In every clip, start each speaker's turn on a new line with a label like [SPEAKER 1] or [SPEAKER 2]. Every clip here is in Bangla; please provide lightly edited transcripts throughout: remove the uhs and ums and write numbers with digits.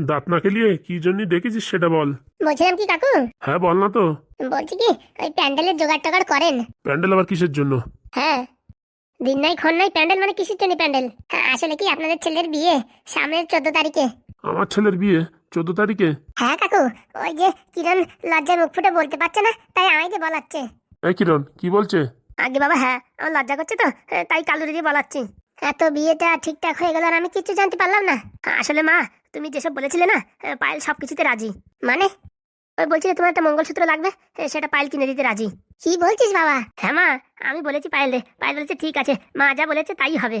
[SPEAKER 1] দাঁত না খেলিয়ে কি জন্য ডেকেছিস সেটা বল।
[SPEAKER 2] বলছিলাম কি কাকু,
[SPEAKER 1] হ্যাঁ বল না তো।
[SPEAKER 2] বলছি কি ওই প্যান্ডেলের জোগাড় টোগাড় করেন।
[SPEAKER 1] প্যান্ডেল আবার কিসের জন্য?
[SPEAKER 2] হ্যাঁ, দিন নাই ক্ষণ নাই প্যান্ডেল মানে কিসের জন্য প্যান্ডেল? হ্যাঁ, আসলে কি আপনাদের ছেলের বিয়ে সামনের 14 তারিখে।
[SPEAKER 1] আমার ছেলের বিয়ে 14 তারিখে?
[SPEAKER 2] হ্যাঁ কাকু, ওই যে কিরণ লজ্জায় মুখ ফুটে বলতে পারছে না, তাই আমাকে বলাচ্ছে।
[SPEAKER 1] এই কিরণ কি বলছে?
[SPEAKER 2] আগে বাবা, হ্যাঁ আমার লজ্জা করছে তো, তাই কালুরি দিয়ে বলাচ্ছি। এত বিয়েটা ঠিকঠাক হয়ে গেল আর আমি কিছু জানতে পারলাম না। আসলে মা, তুমি যেসব বলেছিলে না, পায়েল সবকিছুতে রাজি। মানে ওই বলছিলে তোমার একটা মঙ্গলসূত্র লাগবে, সেটা পায়েল কিনে দিতে রাজি। কি বলছিস বাবা? হ্যাঁ মা, আমি বলেছি পায়েল রে, পায়েল বলেছে ঠিক আছে, মা যা বলেছে তাই হবে।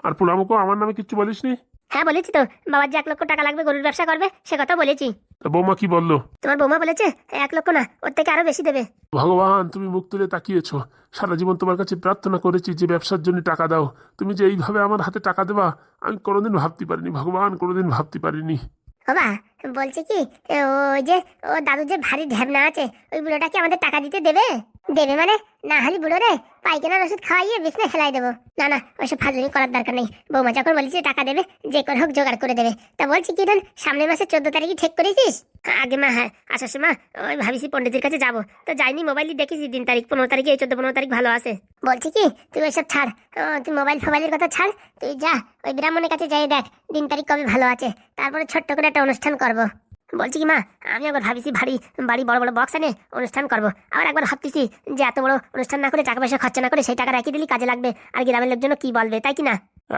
[SPEAKER 1] আর পোড়ামুখো আমার নামে কিচ্ছু বলিসনি?
[SPEAKER 2] হ্যাঁ বলেছি তো, বাবার যে 1 লক্ষ টাকা লাগবে গরুর ব্যবসা করবে সে কথা বলেছি।
[SPEAKER 1] তা বৌমা কি বললো?
[SPEAKER 2] তোমার বৌমা বলেছে 1 লক্ষ না, ওর থেকে আরো বেশি দেবে।
[SPEAKER 1] ভগবান, তুমি মুখ তুলে তাকিয়েছো। সারা জীবন তোমার কাছে প্রার্থনা করেছি যে ব্যবসার জন্য টাকা দাও। তুমি যে এইভাবে আমার হাতে টাকা দেবা আমি কোনোদিন ভাবতে পারিনি ভগবান, কোনোদিন ভাবতে পারিনি।
[SPEAKER 2] বাবা বলছে কি, ওই যে ও দাদু যে ভারী ঢ্যাবনা আছে, ওই বুড়োটা কি আমাদের টাকা দিতে দেবে? দেবে মানে, না হলে বুড়ো রে পাইখানার ওষুধ খাওয়াইয়ে বিছনে ফেলাই দেবো। না না, ওইসব ফাজলামি করার দরকার নেই। বৌমা যখন বলেছে টাকা দেবে, যে করে হোক জোগাড় করে দেবে। তা বলছি কি রে, সামনের মাসে 14 তারিখে ঠিক করেছিস? আগে মা, হ্যাঁ আসার সময় ওই ভাবিছি পণ্ডিতের কাছে যাবো, তো যাইনি। মোবাইলই দেখেছি দিন তারিখ 15 তারিখে, এই 14-15 তারিখ ভালো আছে। বলছি কি তুই ওইসব ছাড়, তুই মোবাইল ফোবাইলের কথা ছাড়। তুই যা ওই ব্রাহ্মণের কাছে যাই দেখ দিন তারিখ কবে ভালো আছে, তারপরে ছোট্ট করে একটা অনুষ্ঠান করবো। বলছি কি মা, আমি একবার ভাবিছি বাড়ি বড় বড় বক্স এনে অনুষ্ঠান করবো। আবার একবার ভাবতেছি যে এত বড় অনুষ্ঠান না করে টাকা পয়সা খরচা না করে সেই টাকা রেখে দিলি কাজে লাগবে, আর গ্রামের লোকজন কি বলবে, তাই কি না?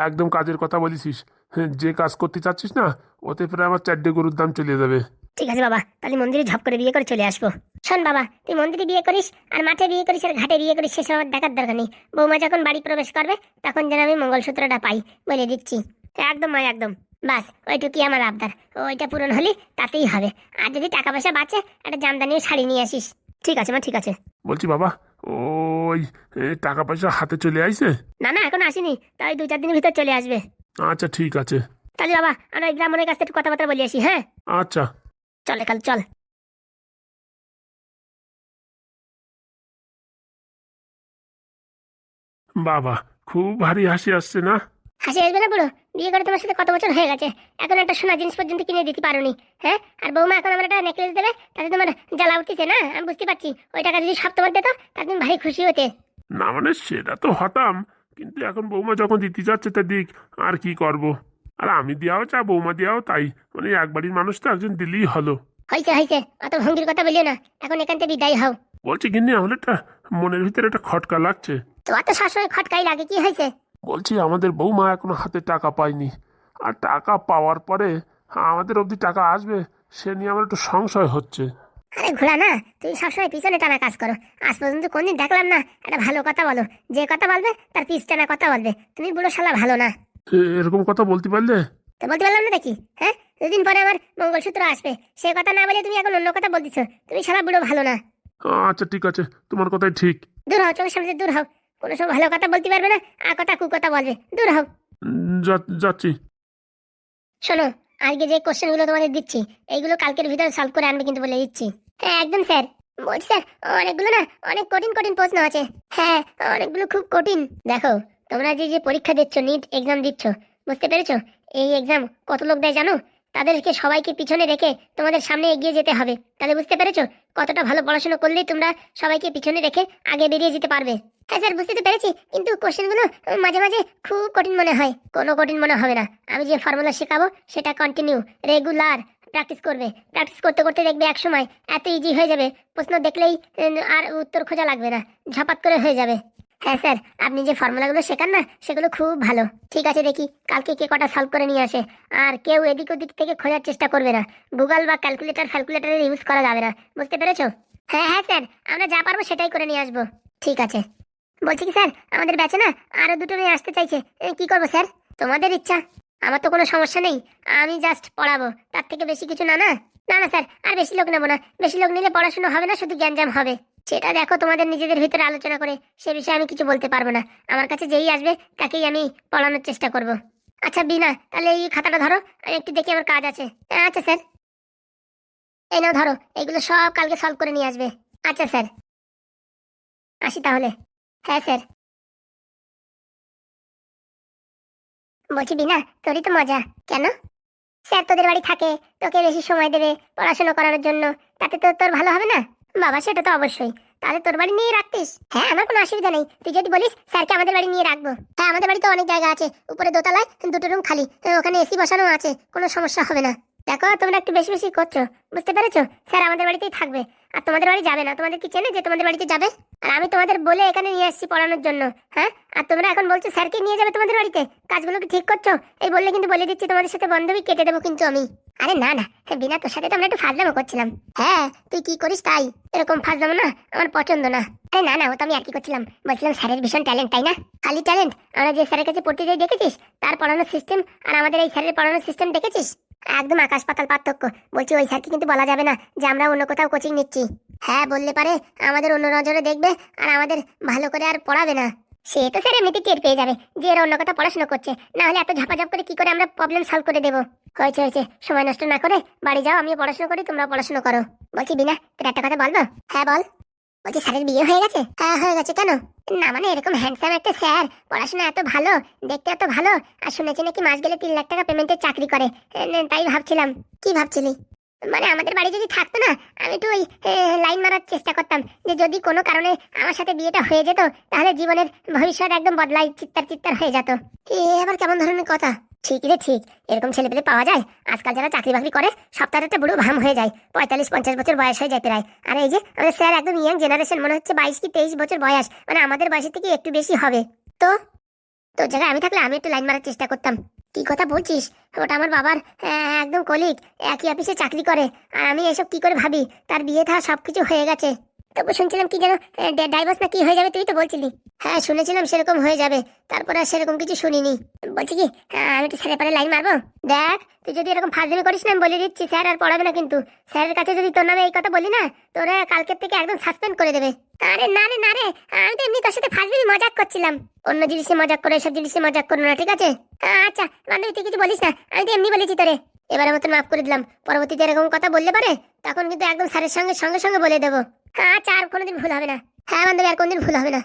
[SPEAKER 1] একদম কাজের কথা বলেছিস। হ্যাঁ, যে কাজ করতে চাচ্ছিস না ওতে প্রায় আমার 4টে গরুর দাম চলে যাবে।
[SPEAKER 2] ঠিক আছে বাবা, তাহলে মন্দিরে ঝপ করে বিয়ে করে চলে আসবো। শোন বাবা, তুই মন্দিরে বিয়ে করিস আর মাঠে বিয়ে করিস আর ঘাটে বিয়ে করিস সেসব আমার দেখার দরকার নেই। বৌমা যখন বাড়ি প্রবেশ করবে তখন যেন আমি মঙ্গলসূত্রটা পাই, বলে দিচ্ছি। একদম মা একদম, বাস ওইটুকুই আমার আবদার। ওইটা পূরণ হলে তাতেই হবে। আর যদি টাকা পয়সা বাঁচে একটা জামদানিও শাড়ি নিয়ে আসিস। ঠিক আছে মা, ঠিক আছে।
[SPEAKER 1] বলছি বাবা, ওই টাকা পয়সা হাতে চলে আইছে?
[SPEAKER 2] না না, এখন আসিনি, তাই 2-4 দিনের ভিতর চলে আসবে।
[SPEAKER 1] আচ্ছা ঠিক আছে।
[SPEAKER 2] তাহলে বাবা আমরা ওই ব্রাহ্মণের কাছ থেকে একটু কথাবার্তা বলে আসি, হ্যাঁ?
[SPEAKER 1] আচ্ছা।
[SPEAKER 2] চলে কাল চল।
[SPEAKER 1] বাবা, খুব ভারী হাসি আসছে না?
[SPEAKER 2] হাসি আসবে না বুড়ো? বিয়ে করে তোমার সাথে কত বছর হয়ে গেছে, এখন একটা সোনা জিনিস পর্যন্ত কিনে দিতে পারোনি। হ্যাঁ, আর বৌমা এখন আমার একটা নেকলেস দেবে, তাতে তোমার জ্বালা উঠতেছে না? আমি বুঝতে পারছি। ওই টাকা যদি সব তোমার দিত তাতে তুমি ভারী খুশি হতে।
[SPEAKER 1] না মানে সেটা তো হতাম, কিন্তু এখন বৌমা যখন দিতে যাচ্ছে তা দিক, আর কি করব। আর আমি দেওয়াও চা বৌমা দেওয়াও তাই, মানে এক বাড়ির মানুষ তো একজন দিলেই হলো।
[SPEAKER 2] হয়েছে হয়েছে, অত ভঙ্গির কথা বলিও না, এখন এখান থেকে বিদায় হও।
[SPEAKER 1] বলছি গিন্নি, আমার একটা মনের ভিতরে একটা খটকা লাগছে।
[SPEAKER 2] তোমার তো সবসময় খটকাই লাগে, কি হয়েছে?
[SPEAKER 1] বলছি আমাদের বৌমা এখনো হাতে টাকা পায়নি, আর টাকা পাওয়ার পরে আমাদের অবধি টাকা আসবে সে নিয়ে আমার একটু সংশয় হচ্ছে।
[SPEAKER 2] আরে ঘোড়া না, তুমি সবসময় পিছনে টানা কাজ করো। আজ পর্যন্ত কোনদিন দেখলাম না একটা ভালো কথা বলো। যে কথা বলবে তার পিছ টানা কথা বলবে। তুমি বুড়ো শালা ভালো না।
[SPEAKER 1] এরকম কথা বলতে পারলে?
[SPEAKER 2] তো বলতে পারলাম না দেখি, হ্যাঁ? 2 দিন পরে আমার মঙ্গলসূত্র আসবে, সে কথা না বলে তুমি এখন অন্য কথা বলতেছো। তুমি শালা বুড়ো ভালো না।
[SPEAKER 1] আচ্ছা ঠিক আছে, তোমার কথাই ঠিক।
[SPEAKER 2] দূর হও, চোখের সামনে থেকে দূর হও। কোনো সময় ভালো কথা বলতে পারবে না, আর কথা কুকথা বলবে। দূর হও।
[SPEAKER 1] যাচ্ছি।
[SPEAKER 2] শোনো, আজকে যে কোশ্চেনগুলো তোমাদের দিচ্ছি এইগুলো কালকের ভিতরে সলভ করে আনবে কিন্তু, বলে দিচ্ছি। হ্যাঁ একদম স্যার। বলছি স্যার, অনেকগুলো না অনেক কঠিন কঠিন প্রশ্ন আছে। হ্যাঁ, অনেকগুলো খুব কঠিন। দেখো, তোমরা যে যে পরীক্ষা দিচ্ছ, নিট এক্সাম দিচ্ছ, বুঝতে পেরেছো? এই এক্সাম কত লোক দেয় জানো? তাদেরকে সবাইকে পিছনে রেখে তোমাদের সামনে এগিয়ে যেতে হবে। তাহলে বুঝতে পেরেছো কতটা ভালো পড়াশোনা করলেই তোমরা সবাইকে পিছনে রেখে আগে বেরিয়ে যেতে পারবে। হ্যাঁ স্যার, বুঝতে তো পেরেছি, কিন্তু কোশ্চেনগুলো মাঝে মাঝে খুব কঠিন মনে হয়। কোনো কঠিন মনে হবে না, আমি যে ফর্মুলা শেখাবো সেটা কন্টিনিউ রেগুলার প্র্যাকটিস করবে। প্র্যাকটিস করতে করতে দেখবে এক সময় এত ইজি হয়ে যাবে, প্রশ্ন দেখলেই আর উত্তর খোঁজা লাগবে না, ঝপাত করে হয়ে যাবে। হ্যাঁ স্যার, আপনি যে ফর্মুলাগুলো শেখান না সেগুলো খুব ভালো। ঠিক আছে, দেখি কালকে কে কটা সলভ করে নিয়ে আসে। আর কেউ এদিক ওদিক থেকে খোঁজার চেষ্টা করবে না, গুগল বা ক্যালকুলেটারের ইউজ করা যাবে না, বুঝতে পেরেছো? হ্যাঁ হ্যাঁ স্যার, আমরা যা পারবো সেটাই করে নিয়ে আসবো। ঠিক আছে। বলছি কি স্যার, আমাদের ব্যাচে না আরো 2টো মেয়ে আসতে চাইছে, কি করবো স্যার? তোমাদের ইচ্ছা, আমার তো কোনো সমস্যা নেই। আমি জাস্ট পড়াবো, তার থেকে বেশি কিছু না। না না না স্যার, আর বেশি লোক নেবো না। বেশি লোক নিলে পড়াশোনা হবে না, শুধু জ্ঞানজাম হবে। সেটা দেখো তোমাদের নিজেদের ভিতরে আলোচনা করে, সে বিষয়ে আমি কিছু বলতে পারবো না। আমার কাছে যেই আসবে তাকেই আমি পড়ানোর চেষ্টা করব। আচ্ছা বিনা, তাহলে এই খাতাটা ধরো, আমি একটু দেখি, আমার কাজ আছে। আচ্ছা স্যার, এই নাও ধরো, এগুলো সব কালকে সলভ করে নিয়ে আসবে। আচ্ছা স্যার, আসি তাহলে। হ্যাঁ স্যার। বলছি বিনা, তোরই তো মজা। কেন? স্যার তোদের বাড়ি থাকে, তোকে বেশি সময় দেবে পড়াশোনা করানোর জন্য, তাতে তো তোর ভালো হবে না? বাবা সেটা তো অবশ্যই, তাহলে তোর বাড়ি নিয়ে রাখতিস। হ্যাঁ আমার কোনো অসুবিধা নেই, তুই যদি বলিস স্যারকে আমাদের বাড়ি নিয়ে রাখবো। হ্যাঁ আমাদের বাড়িতে অনেক জায়গা আছে, উপরে দোতলায় 2টো রুম খালি, ওখানে এসি বসানো আছে, কোনো সমস্যা হবে না। দেখো তোমরা একটু বেশি বেশি করছো, বুঝতে পেরেছো? স্যার আমাদের বাড়িতেই থাকবে, আর তোমাদের বাড়ি যাবে না। তোমাদের কি চেনে যে তোমাদের বাড়িতে যাবে? আর আমি তোমাদের বলে এখানে নিয়ে আসছি পড়ানোর জন্য। হ্যাঁ, আর তোমরা এখন বলছো স্যারকে নিয়ে যাবে তোমাদের বাড়িতে? কাজগুলো কি ঠিক করছো? এই বললে কিন্তু বলে দিচ্ছি তোমাদের সাথে বন্ধবি কেটে দেবো কিন্তু আমি। আরে না না, বিনা তোর সাথে তো আমরা একটু ফাজলামো করছিলাম। হ্যাঁ তুই কি করিস তাই, এরকম ফাজলামো না আমার পছন্দ না। আরে না না, ও তো আমি আর কি করছিলাম, বলছিলাম স্যারের ভীষণ ট্যালেন্ট, তাই না? খালি ট্যালেন্ট? আমরা যে স্যারের কাছে পড়তে যাই দেখেছিস, তার পড়ানোর সিস্টেম আর আমাদের এই স্যারের পড়ানোর সিস্টেম দেখেছিস? একদম আকাশ পাতাল পার্থক্য। বলছি ওই স্যারকে কিন্তু বলা যাবে না যে আমরা অন্য কোথাও কোচিং নিচ্ছি। হ্যাঁ বললে পারে আমাদের অন্য নজরে দেখবে আর আমাদের ভালো করে আর পড়াবে না। সে তো স্যার এমনিতে টের পেয়ে যাবে যে এরা অন্য কোথাও পড়াশোনা করছে, না হলে এত ঝাপাঝাপ করে কি করে আমরা প্রবলেম সলভ করে দেবো? হয়েছে হয়েছে, সময় নষ্ট না করে বাড়ি যাও, আমিও পড়াশোনা করি, তোমরা পড়াশোনা করো। বলছি বিনা, তোর একটা কথা বলবো? হ্যাঁ বল। বলছি স্যারের বিয়ে হয়ে গেছে? হ্যাঁ হয়ে গেছে। কেন? না মানে এরকম হ্যান্ডসাম একটা স্যার, পড়াশোনা এত ভালো, দেখতে এত ভালো, আর শুনেছি নাকি মাস গেলে 3 লাখ টাকা পেমেন্টের চাকরি করে, তাই ভাবছিলাম। কি ভাবছিলি? মানে আমাদের বাড়ি যদি থাকতো না, আমি একটু ওই লাইন মারার চেষ্টা করতাম যে যদি কোনো কারণে আমার সাথে বিয়েটা হয়ে যেত, তাহলে জীবনের ভবিষ্যৎ একদম বদলাই চিত্তার চিত্তার হয়ে যেত। এ আবার কেমন ধরনের কথা? ঠিক রে ঠিক, এরকম ছেলেপেলে পাওয়া যায় আজকাল। যারা চাকরি বাকরি করে সপ্তাহে একটা বুড়ো ভাম হয়ে যায়, 45-50 বছর বয়স হয়ে যায় প্রায়। আর এই যে আমাদের স্যার একদম ইয়াং জেনারেশন, মনে হচ্ছে 22 কি 23 বছর বয়স, মানে আমাদের বয়সের থেকে একটু বেশি হবে। তো তোর জায়গায় আমি থাকলে আমি একটু লাইন মারার চেষ্টা করতাম। কি কথা বলছিস? ওটা আমার বাবার একদম কলিগ, একই অফিসে চাকরি করে, আর আমি এসব কি করে ভাবি? তার বিয়ে থা সবকিছু হয়ে গেছে। তবু শুনছিলাম কি যেন ডাইভোর্স না কি হয়ে যাবে, তুই তো বলছিলি। হ্যাঁ শুনেছিলাম সেরকম হয়ে যাবে, তারপরে আর সেরকম কিছু শুনিনি। বলছি কি, আমি তো স্যারের পারে লাইন মারবো। দেখ তুই যদি এরকম ফাজলামি করিস না, আমি বলে দিচ্ছি স্যার আর পড়াবে না কিন্তু। স্যারের কাছে যদি তোর নামে এই কথা বলি না, তোরা কালকের থেকে একদম সাসপেন্ড করে দেবে। আরে না রে না রে, আমি তো এমনি তোর সাথে ফাজলামি মজাক করছিলাম। অন্য জিনিসে মজাক করে এসব জিনিসে মজাক করো না, ঠিক আছে? আচ্ছা বান্ধবী তুই কিছু বলিস না, আমি তো এমনি বলেছি তোরে। এবারের মতন মাফ করে দিলাম, পরবর্তীতে এরকম কথা বললে পারে তখন কিন্তু একদম স্যারের সঙ্গে সঙ্গে সঙ্গে বলে দেবো। আচ্ছা আর কোনোদিন ভুল হবে না। হ্যাঁ বান্ধবী আর কোনদিন ভুল হবে না।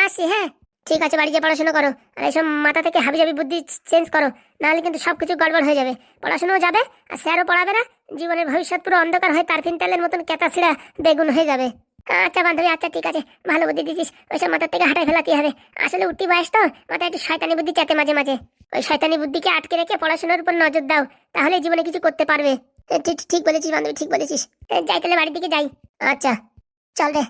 [SPEAKER 2] আসি হ্যাঁ, ঠিক আছে, বাড়ি গিয়ে পড়াশোনা করো, আর এইসব মাথা থেকে হাবিজাবি বুদ্ধি চেঞ্জ করো, নাহলে কিন্তু সবকিছু গড়বড় হয়ে যাবে। পড়াশোনাও যাবে আর স্যারও পড়াবে না, জীবনের ভবিষ্যৎ পুরো অন্ধকার হয়ে তার ফিনতালের মতন কেতা ছিঁড়া বেগুন হয়ে যাবে। আচ্ছা বান্ধবী, আচ্ছা ঠিক আছে, ভালো বুদ্ধি দিছিস, ওইসব মাথার থেকে হাঁটাই ফেলাতে হবে। আসলে উঠতি বয়স তো, মাথায় একটু শয়তানি বুদ্ধি চাতে মাঝে মাঝে। ওই শয়তানি বুদ্ধিকে আটকে রেখে পড়াশোনার উপর নজর দাও, তাহলে জীবনে কিছু করতে পারবে। ঠিক ঠিক বলেছিস বান্ধবী, ঠিক বলেছিস। যাই তাহলে বাড়ির দিকে যাই। আচ্ছা চল রে।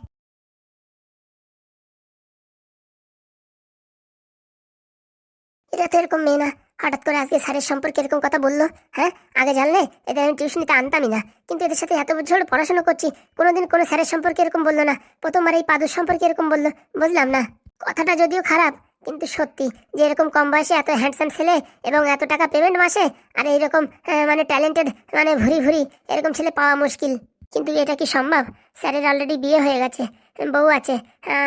[SPEAKER 2] এটা তো এরকম মেয়ে না, হঠাৎ করে আজকে স্যারের সম্পর্কে এরকম কথা বললো। হ্যাঁ আগে জানলে এদের আমি টিউশনিতে আনতামই না, কিন্তু এদের সাথে এত বছর পড়াশোনা করছি, কোনোদিন কোনো স্যারের সম্পর্কে এরকম বললো না, প্রথমবার এই পাদুর সম্পর্কে এরকম বললো। বুঝলাম না, কথাটা যদিও খারাপ কিন্তু সত্যি যে এরকম কম বয়সে এত হ্যান্ডসাম ছেলে এবং এত টাকা পেমেন্ট মাসে, আর এইরকম মানে ট্যালেন্টেড, মানে ভুরি ভুরি এরকম ছেলে পাওয়া মুশকিল। কিন্তু এটা কি সম্ভব? স্যারের অলরেডি বিয়ে হয়ে গেছে, বউ আছে,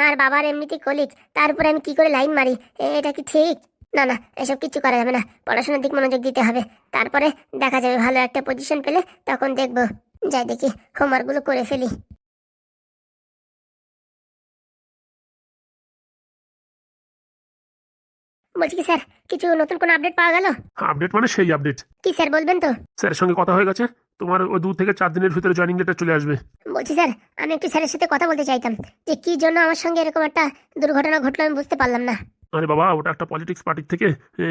[SPEAKER 2] আর বাবার এমনিতেই কলিগ, তারপরে আমি কি করে লাইন মারি? এটা কি ঠিক? না না, এসব কিছু করা যাবে না, পড়াশোনার দিক মনোযোগ দিতে হবে, তারপরে দেখা যাবে। ভালো একটা পজিশন পেলে তখন দেখবো। যাই দেখি হোমওয়ার্কগুলো করে ফেলি। বলছি কি স্যার, কিছু নতুন কোনো আপডেট পাওয়া গেল?
[SPEAKER 1] আপডেট মানে সেই আপডেট।
[SPEAKER 2] কি স্যার বলবেন তো?
[SPEAKER 1] স্যারের সঙ্গে কথা হয়ে গেছে, তোমার ওই 2 থেকে 4 দিনের ভিতরে জয়েনিং লেটার চলে আসবে।
[SPEAKER 2] বলছি স্যার, আমি একটু স্যারের সাথে কথা বলতে চাইতাম যে কি জন্য আমার সঙ্গে এরকম একটা দুর্ঘটনা ঘটলো, আমি বুঝতে পারলাম না।
[SPEAKER 1] আরে বাবা, ওটা একটা পলিটিক্স পার্টির থেকে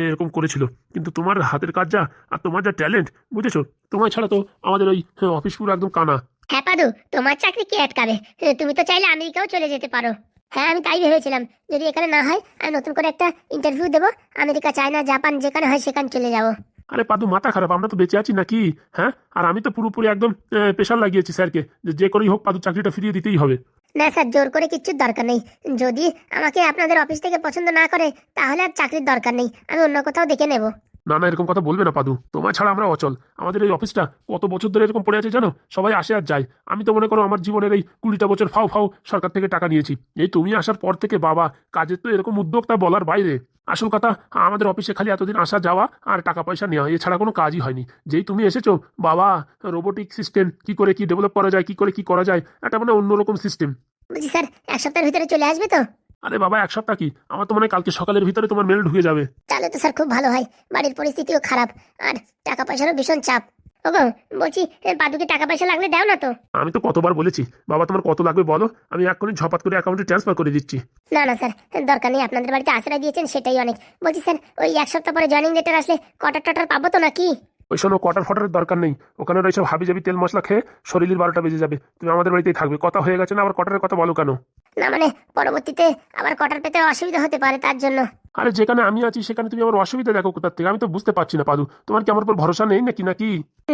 [SPEAKER 1] এরকম করেছিল, কিন্তু তোমার হাতের কাজ যা আর তোমার যা ট্যালেন্ট, বুঝেছো? তোমার ছাড়া তো আমাদের ওই অফিস পুরো একদম কানা।
[SPEAKER 2] হ্যাঁ পাদু, তোমার চাকরি কি আটকাবে? তুমি তো চাইলে আমেরিকাও চলে যেতে পারো। হ্যাঁ আমি তাই ভেবেছিলাম, যদি এখানে না হয় আমি নতুন করে একটা ইন্টারভিউ দেবো, আমেরিকা, চায়না, জাপান, যেখানে হয় সেখানে চলে যাবো।
[SPEAKER 1] আরে পাদু, মাথা খারাপ, আমরা তো বেঁচে আছি নাকি? হ্যাঁ, আর আমি তো পুরোপুরি একদম প্রেশার লাগিয়েছি স্যারকে যে করেই হোক পাদু চাকরিটা ফিরিয়ে দিতেই হবে।
[SPEAKER 2] না স্যার, জোর করে কিচ্ছুর দরকার নেই। যদি আমাকে আপনাদের অফিস থেকে পছন্দ না করে, তাহলে আর চাকরির দরকার নেই, আমি অন্য কোথাও দেখে নেব।
[SPEAKER 1] না না, এরকম কথা বলবে না পাদু, তোমার ছাড়া আমরা অচল। আমাদের এই অফিসটা কত বছর ধরে এরকম পড়ে আছে জানো? সবাই আসে আর যায়। আমি তো মনে করো আমার জীবনের এই 20টা বছর ফাও ফাও সরকার থেকে টাকা নিয়েছি। এই তুমি আসার পর থেকে বাবা, কাজের তো এরকম উদ্যোক্তা বলার বাইরে। আসল কথা, আমাদের অফিসে খালি এতদিন আসা যাওয়া আর টাকা পয়সা নেওয়া, এছাড়া কোনো কাজই হয়নি। যেই তুমি এসেছো বাবা, রোবোটিক সিস্টেম কি করে কি ডেভেলপ করা যায়, কি করে কি করা যায়, এটা মানে অন্যরকম সিস্টেম।
[SPEAKER 2] বলছি স্যার, 1 সপ্তাহের ভিতরে চলে আসবে তো?
[SPEAKER 1] আরে বাবা, এক সপ্তাহ কি, আমার তো মনে হয় কালকে সকালের ভিতরে তোমার মেল ঢুকে যাবে।
[SPEAKER 2] তাহলে তো স্যার খুব ভালো হয়, বাড়ির পরিস্থিতিও খারাপ আর টাকা পয়সারও ভীষণ চাপ। ওগো বলছি, পাদুকে টাকা পয়সা লাগলে দাও না তো।
[SPEAKER 1] আমি তো কতবার বলেছি, বাবা তোমার কত লাগবে বলো, আমি এক্ষুনি ঝপাত করে অ্যাকাউন্টে ট্রান্সফার করে দিচ্ছি।
[SPEAKER 2] না না স্যার, দরকার নেই, আপনাদের বাড়িতে আশ্রয় দিয়েছেন সেটাই অনেক। বলছি স্যার, ওই এক সপ্তাহ পরে জয়েনিং লেটার আসলে কটার টটার পাবো তো নাকি?
[SPEAKER 1] ওই শোনো, কটার ফটারের দরকার নেই, ওখানে ওইসব হাবি জাবি তেল মশলা খেয়ে শরীরের 12টা বেজে যাবে। তুমি আমাদের বাড়িতেই থাকবে, কথা হয়ে গেছে না, আবার কটারের কথা বলো কেন?
[SPEAKER 2] না মানে পরবর্তীতে আবার কটার পেতে অসুবিধা হতে পারে তার জন্য।
[SPEAKER 1] আরে যেখানে আমি আছি সেখানে তুমি আমার অসুবিধা দেখো কোথার থেকে, আমি তো বুঝতে পারছি না পাদু, তোমার কি আমার উপর ভরসা নেই নাকি নাকি?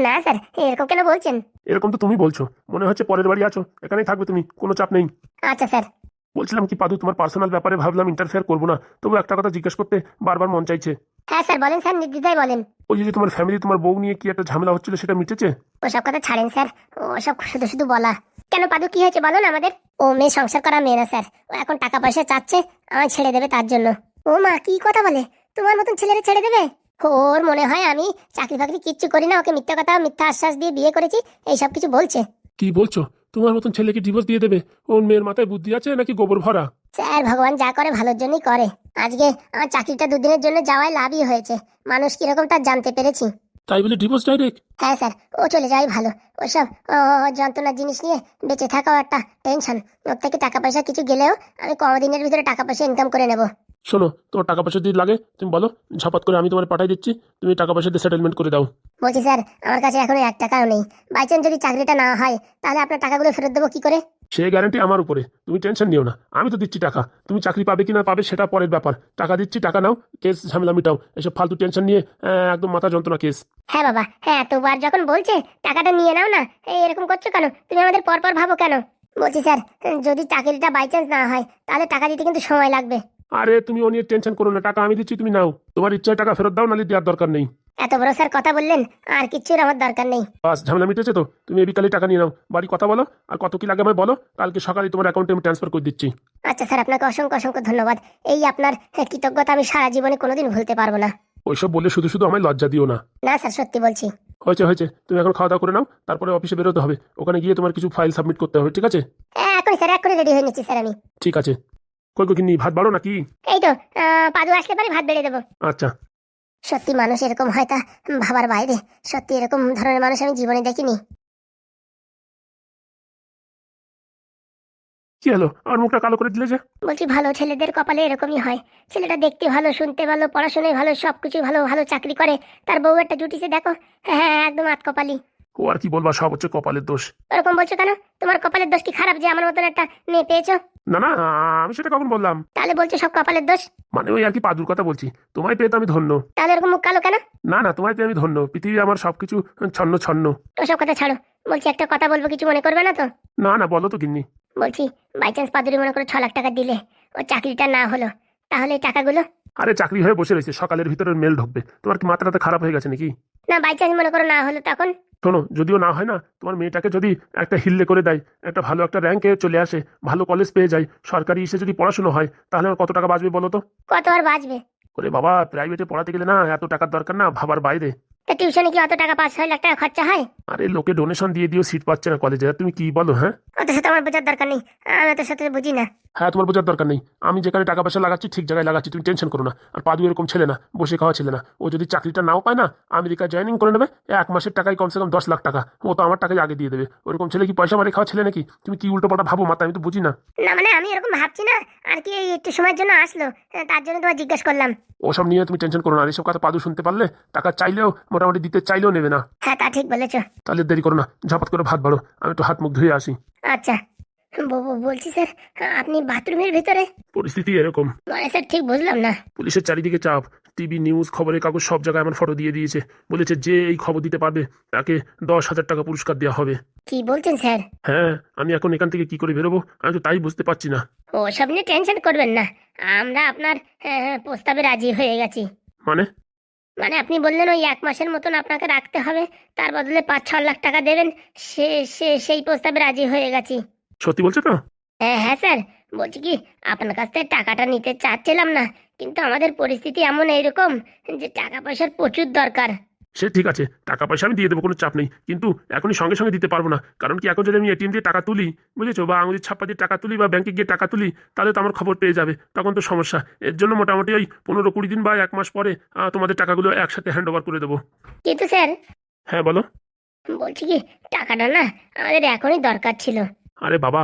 [SPEAKER 2] না স্যার, এরকম কেন বলছেন?
[SPEAKER 1] এরকম তো তুমি বলছো, মনে হচ্ছে পরের বাড়ি আছো, এখানেই থাকবে তুমি, কোনো চাপ নেই।
[SPEAKER 2] আচ্ছা স্যার।
[SPEAKER 1] বলছিলাম কি পাদু, তোমার পার্সোনাল ব্যাপারে ভাবলাম ইন্টারফেয়ার করবো না, তবু একটা কথা জিজ্ঞেস করতে বারবার মন চাইছে।
[SPEAKER 2] হ্যাঁ স্যার বলেন স্যার, নির্দ্বিধায় বলেন।
[SPEAKER 1] ওই যে তোমার ফ্যামিলি, তোমার বউ নিয়ে কি একটা ঝামেলা হচ্ছিল, সেটা মিটেছে?
[SPEAKER 2] ওসব কথা ছাড়েন স্যার, ওসব শুধু শুধু বলা। কেন পাদু, কি হয়েছে বলো না আমাদের? ও মেয়ে সংসার করা মেয়ে না স্যার, ও এখন টাকা পয়সা চাচ্ছে, আমায় ছেড়ে দেবে তার জন্য। ও মা, কি কথা বলে? তোমার মতন ছেলেরা ছেড়ে দেবে? ওর মনে হয় আমি চাকরি ফাকরি কিচ্ছু করি না, ওকে মিথ্যা কথা মিথ্যা আশ্বাস দিয়ে বিয়ে করেছি, এইসব কিছু বলছে।
[SPEAKER 1] কি বলছো? তোমার মতন ছেলেকে ডিভোর্স দিয়ে দেবে? ওর মেয়ের মাথায় বুদ্ধি আছে নাকি গোবর ভরা?
[SPEAKER 2] স্যার ভগবান যা করে ভালোর জন্যই করে। আজকে আমার চাকরিটা দুদিনের জন্য যাওয়ায় লাভই হয়েছে, মানুষ কিরকম তা জানতে পেরেছি।
[SPEAKER 1] তাই বলে ডিভোর্স ডাইরেক্ট?
[SPEAKER 2] হ্যাঁ স্যার, ও চলে যাওয়াই ভালো। ওসব যন্ত্রণার জিনিস নিয়ে বেঁচে থাকাও একটা টেনশন। ওর থেকে টাকা পয়সা কিছু গেলেও আমি কদিনের ভিতরে টাকা পয়সা ইনকাম করে নেব।
[SPEAKER 1] শোনো, তোমার টাকা পয়সা যদি লাগে তুমি বলো, ঝপাত করে আমি তোমার পাঠিয়ে দিচ্ছি, তুমি টাকা পয়সা দিয়ে সেটেলমেন্ট করে দাও।
[SPEAKER 2] বলছি স্যার, আমার কাছে এখনো 1 টাকাও নেই। বাই চান্স যদি চাকরিটা না হয় তাহলে আপনার টাকাগুলো ফেরত দেবো কি করে?
[SPEAKER 1] সে গ্যারান্টি আমার উপরে, তুমি টেনশন নিও না, আমি তো দিচ্ছি টাকা। তুমি চাকরি পাবে কি না পাবে সেটা পরের ব্যাপার, টাকা দিচ্ছি, টাকা নাও, কেস ঝামেলা মিটাও, এসব ফালতু টেনশন নিয়ে একদম মাথা যন্ত্রণা কেস।
[SPEAKER 2] হ্যাঁ বাবা, হ্যাঁ এতবার যখন বলছে টাকাটা নিয়ে নাও না, এই এরকম করছো কেন? তুমি আমাদের পরপর ভাবো কেন? বলছি স্যার, যদি চাকরিটা বাই চান্স না হয় তাহলে টাকা দিতে কিন্তু সময় লাগবে।
[SPEAKER 1] আরে তুমি ও নিয়ে টেনশন করো না, টাকা আমি দিচ্ছি, তুমি নাও, তোমার ইচ্ছায় টাকা ফেরত দাও, নালে দেওয়ার দরকার নেই।
[SPEAKER 2] এত বড় স্যার কথা বললেন, আর কিচ্ছুর আমার দরকার নেই।
[SPEAKER 1] বাস, ঝামেলা মিটেছে তো? তুমি এই বিকালে টাকা নিয়ে নাও, বাড়ি কথা বলো, আর কত কি লাগে আমায় বলো, কালকে সকালে তোমার অ্যাকাউন্টে আমি ট্রান্সফার করে দিচ্ছি।
[SPEAKER 2] আচ্ছা স্যার, আপনাকে অসংখ্য অসংখ্য ধন্যবাদ। এই আপনার কৃতজ্ঞতা আমি সারা জীবনে কোনোদিন ভুলতে পারবো না।
[SPEAKER 1] ওইসব বলে শুধু শুধু আমায় লজ্জা দিও না।
[SPEAKER 2] না স্যার, সত্যি বলছি।
[SPEAKER 1] হয়েছে হয়েছে, তুমি এখন খাওয়া দাওয়া করে নাও, তারপরে অফিসে বেরোতে হবে, ওখানে গিয়ে তোমার কিছু ফাইল সাবমিট করতে হবে, ঠিক আছে?
[SPEAKER 2] হ্যাঁ এখনই স্যার, এখনই রেডি হয়ে নিচ্ছি স্যার আমি।
[SPEAKER 1] ঠিক আছে। কই কই কিনি, ভাত বাড়ো নাকি?
[SPEAKER 2] এই তো পাদু আসলে পারে ভাত বেড়ে দেবো।
[SPEAKER 1] আচ্ছা।
[SPEAKER 2] সত্যি মানুষ এরকম হয় তা ভাবার বাইরে। সত্যি এরকম ধরনের মানুষ আমি জীবনে দেখিনি।
[SPEAKER 1] কি হলো, আমার মুখটা কালো করে দিলে যে?
[SPEAKER 2] বলছি ভালো ছেলেদের কপালে এরকমই হয়। ছেলেটা দেখতে ভালো, শুনতে ভালো, পড়াশোনায় ভালো, সবকিছু ভালো, ভালো চাকরি করে, তার বউ একটা জুটিছে দেখো। হ্যাঁ হ্যাঁ, একদম আতকপালি।
[SPEAKER 1] ও আর কি বলবা, সব হচ্ছে কপালের দোষ।
[SPEAKER 2] ওরকম বলছো কেন? তোমার কপালের দোষ কি খারাপ যে আমার মতন একটা মেয়ে পেয়েছো?
[SPEAKER 1] না না, আমি সেটা কখন বললাম?
[SPEAKER 2] তাহলে বলছো সব কপালের দোষ?
[SPEAKER 1] মানে ওই আর কি, পাদুর কথা বলছি, তোমায় পেয়ে তো আমি ধন্য।
[SPEAKER 2] তাহলে ওরকম মুখ কালো কেন?
[SPEAKER 1] না না, তোমায় পেয়ে আমি ধন্য, পৃথিবী আমার সবকিছু ছন্ন ছন্ন।
[SPEAKER 2] ওসব কথা ছাড়ো। বলছি একটা কথা বলবো, কিছু মনে করবে না তো?
[SPEAKER 1] না না, বলো তো গিন্নি।
[SPEAKER 2] বলছি বাই চান্স পাদুরি মনে করো 6 লাখ টাকা দিলে, ও চাকরিটা না হলো, তাহলে এই টাকাগুলো?
[SPEAKER 1] আরে চাকরি হয়ে বসে রয়েছে, সকালের ভিতরে মেল ঢুকবে, তোমার কি মাথাটা খারাপ হয়ে গেছে নাকি?
[SPEAKER 2] না বাই চান্স মনে করো না হলো তখন?
[SPEAKER 1] শোনো, যদিও না হয় না, তোমার মেয়েটাকে যদি একটা হিল্লে করে দেয়, একটা ভালো একটা র্যাঙ্কে চলে আসে, ভালো কলেজ পেয়ে যায়, সরকারি এসে যদি পড়াশোনা হয়, তাহলে আমার কত টাকা বাঁচবে বলো তো?
[SPEAKER 2] কত আর বাঁচবে?
[SPEAKER 1] ওরে বাবা, প্রাইভেটে পড়াতে গেলে না এত টাকার দরকার না, ভাবার বাইরে।
[SPEAKER 2] তা টিউশনে কি অত টাকা 5-6 লাখ টাকা খরচা হয়?
[SPEAKER 1] আরে লোকে ডোনেশন দিয়ে দিয়েও সিট পাচ্ছে না কলেজে, আর তুমি কি বলো? হ্যাঁ
[SPEAKER 2] অত সাথে আমার বোঝার দরকার নেই, আমি অত সাথে বুঝি না।
[SPEAKER 1] হ্যাঁ, তোমার বোঝার দরকার নেই, আমি যেখানে টাকা পয়সা লাগাচ্ছি ঠিক জায়গায় লাগাচ্ছি, তুমি টেনশন করো না। আর পাদু এরকম ছেলে না, বসে খাওয়া ছেলে না, ও যদি চাকরিটা নাও পায় না, আমেরিকা জয়েনিং করে নেবে, 1 মাসের টাকায় কমসে কম 10 লাখ টাকা, ও তো আমার টাকায় আগে দিয়ে দেবে। ওরকম ছেলে কি পয়সা মারে খাওয়া ছেলে নাকি? তুমি কি উল্টো পাল্টা ভাবো মাথা, আমি তো বুঝি না।
[SPEAKER 2] না মানে আমি এরকম ভাবছি না আর কি, এই একটু সময়ের জন্য আসলো, তার জন্য তোমার জিজ্ঞেস করলাম।
[SPEAKER 1] ওসব নিয়ে তুমি টেনশন করো না, আর এসব কথা পাদু শুনতে পারলে টাকা চাইলেও মোটামুটি দিতে চাইলেও নেবে না।
[SPEAKER 2] হ্যাঁ তা ঠিক বলেছো।
[SPEAKER 1] তাহলে দেরি করো না, ঝাপাত করে ভাত বাড়ো, আমি একটু হাত মুখ ধুয়ে আসি।
[SPEAKER 2] আচ্ছা। বলছি স্যার, আপনি বাথরুমের ভিতরে?
[SPEAKER 1] পরিস্থিতি এরকম।
[SPEAKER 2] মানে স্যার ঠিক বুঝলাম না।
[SPEAKER 1] পুলিশের চারিদিকে চাপ, টিভি নিউজ খবরের কাগজ সব জায়গায় আমার ফটো দিয়ে দিয়েছে, বলেছে যে এই খবর দিতে পারবে তাকে 10,000 টাকা পুরস্কার দেওয়া হবে।
[SPEAKER 2] কি বলছেন স্যার?
[SPEAKER 1] হ্যাঁ, আমি এখন এখান থেকে কি করে বেরোবো আমি তো তাই বুঝতে পারছি না।
[SPEAKER 2] ও সব নিয়ে টেনশন করবেন না, আমরা আপনার প্রস্তাবে রাজি হয়ে গেছি।
[SPEAKER 1] মানে?
[SPEAKER 2] মানে আপনি বললেন ওই 1 মাসের মতন আপনাকে রাখতে হবে, তার বদলে 5-6 লাখ টাকা দেবেন, সেই প্রস্তাবে রাজি হয়ে গেছি।
[SPEAKER 1] সত্যি বলছো তো?
[SPEAKER 2] হ্যাঁ হ্যাঁ স্যার, বলছি কি আপনার কাছ থেকে টাকাটা নিতে চাচ্ছিলাম না, কিন্তু আমাদের পরিস্থিতি এমন এইরকম যে টাকা পয়সার প্রচুর দরকার।
[SPEAKER 1] সে ঠিক আছে, টাকা পয়সা আমি দিয়ে দেবো, কোনো চাপ নেই, কিন্তু এখনই সঙ্গে সঙ্গে দিতে পারবো না। কারণ কি, এখন যদি আমি এটিএম দিয়ে টাকা তুলি, বুঝেছো, বা আঙুলির ছাপ্পা দিয়ে টাকা তুলি, বা ব্যাংকে গিয়ে টাকা তুলি, তাহলে তো আমার খবর পেয়ে যাবে, তখন তো সমস্যা। এর জন্য মোটামুটি ওই 15-20 দিন বা 1 মাস পরে তোমাদের টাকাগুলো একসাথে হ্যান্ড ওভার করে দেবো।
[SPEAKER 2] কিন্তু স্যার,
[SPEAKER 1] হ্যাঁ বলো।
[SPEAKER 2] বলছি কি, টাকাটা না আমাদের এখনই দরকার ছিল।
[SPEAKER 1] আরে বাবা,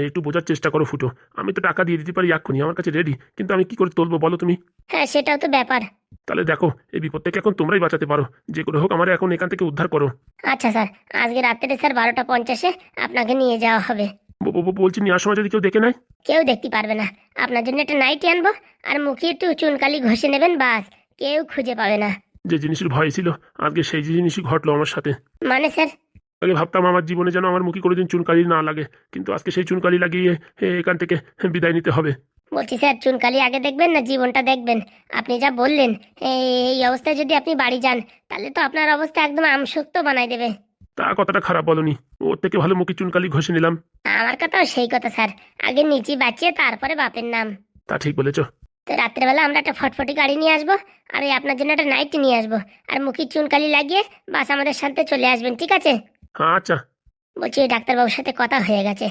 [SPEAKER 1] একটু বোঝার চেষ্টা করো ফুটো। আমি তো টাকা দিয়ে দিতে পারি এক্ষুনি, আমার কাছে রেডি, কিন্তু আমি কি করে তুলবো বলো তুমি?
[SPEAKER 2] হ্যাঁ, সেটাও তো ব্যাপার।
[SPEAKER 1] তাহলে দেখো, এই বিপদ থেকে এখন তোমরাই বাঁচাতে পারো, যে করে হোক আমার এখন এখান থেকে উদ্ধার করো।
[SPEAKER 2] আচ্ছা স্যার, আজকে রাত্রে স্যার 12টা 50-এ আপনাকে নিয়ে যাওয়া হবে।
[SPEAKER 1] বলছি, নেওয়ার সময় যদি কেউ দেখে নেয়?
[SPEAKER 2] কেউ দেখতে পারবে না। আপনার জন্য একটা নাইটি আনবো, আর মুখে একটু চুনকালি ঘষে নেবেন, বাস। কেউ খুঁজে পাবে না।
[SPEAKER 1] যে জিনিসের ভয় ছিল, আজকে সেই জিনিসই ঘটলো আমার সাথে।
[SPEAKER 2] মানে স্যার?
[SPEAKER 1] আগে ভাবতাম আমার জীবনে যেন আমার মুখে কোনোদিন চুনকালি না লাগে, কিন্তু আজকে সেই চুনকালি লাগিয়ে এখান থেকে বিদায় নিতে হবে।
[SPEAKER 2] বলছি স্যার, চুনকালি আগে দেখবেন না জীবনটা দেখবেন? আপনি যা বললেন, এই অবস্থায় যদি আপনি বাড়ি যান, তাহলে তো আপনার অবস্থা একদম আমসক্ত বানাই দেবে।
[SPEAKER 1] তা কথাটা খারাপ বলনি, ওর থেকে ভালো মুখে চুনকালি ঘষে নিলাম।
[SPEAKER 2] আমার কথাও সেই কথা স্যার, আগে নিচি বাঁচিয়ে তারপরে বাপের নাম।
[SPEAKER 1] তা ঠিক বলেছো।
[SPEAKER 2] তো রাত্রেবেলা আমরা একটা ফটফটি গাড়ি নিয়ে আসবো, আর এই আপনার জন্য একটা নাইটি নিয়ে আসবো, আর মুখে চুনকালি লাগিয়ে বাস আমাদের সাথে চলে আসবেন, ঠিক আছে?
[SPEAKER 1] হ্যাঁ আচ্ছা।
[SPEAKER 2] বলছি, ওই ডাক্তারবাবুর সাথে কথা হয়ে গেছে,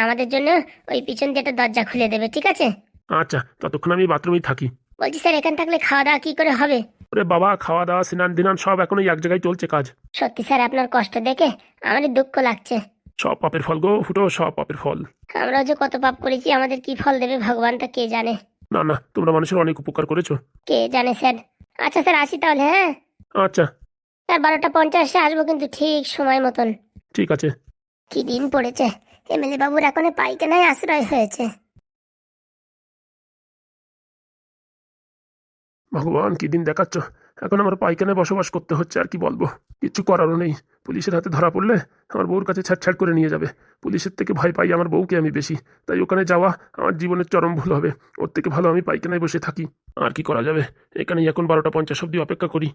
[SPEAKER 2] আমাদের জন্য ওই পিছন দিয়ে একটা দরজা খুলে দেবে, ঠিক আছে?
[SPEAKER 1] আচ্ছা, ততক্ষণ আমি বাথরুমেই থাকি।
[SPEAKER 2] বলছি স্যার, এখান থাকলে খাওয়া দাওয়া কি করে হবে?
[SPEAKER 1] ওরে বাবা, খাওয়া দাওয়া স্নান ধিনান সব এখন ওই এক জায়গায় চলছে কাজ।
[SPEAKER 2] সত্যি স্যার, আপনার কষ্ট দেখে আমারই দুঃখ লাগছে।
[SPEAKER 1] সব পাপের ফল গো ফুটো, সব পাপের ফল।
[SPEAKER 2] আমরা যে কত পাপ করেছি, আমাদের কি ফল দেবে ভগবান তা কে জানে।
[SPEAKER 1] না না, তোমরা মানুষের অনেক উপকার করেছো।
[SPEAKER 2] কে জানে স্যার। আচ্ছা স্যার, আসি তাহলে, হ্যাঁ?
[SPEAKER 1] আচ্ছা।
[SPEAKER 2] স্যার, 12টা 50-এ আসবো কিন্তু ঠিক সময় মতন।
[SPEAKER 1] ঠিক আছে।
[SPEAKER 2] কি দিন পড়েছে, এমএলএ বাবুর এখন পাইখানায় আশ্রয় হয়েছে।
[SPEAKER 1] ভগবান, কি দিন দেখাচ্ছ! এখন আমার পাইখানায় বসবাস করতে হচ্ছে, আর কি বলবো, কিছু করারও নেই। পুলিশের হাতে ধরা পড়লে আমার বউর কাছে ছাড়ছাড় করে নিয়ে যাবে। পুলিশের থেকে ভয় পাই আমার বউকে আমি বেশি, তাই ওখানে যাওয়া আমার জীবনের চরম ভুল হবে। ওর থেকে ভালো আমি পাইখানায় বসে থাকি। আর কি করা যাবে, এখানেই এখন 12টা 50 অবধি অপেক্ষা করি।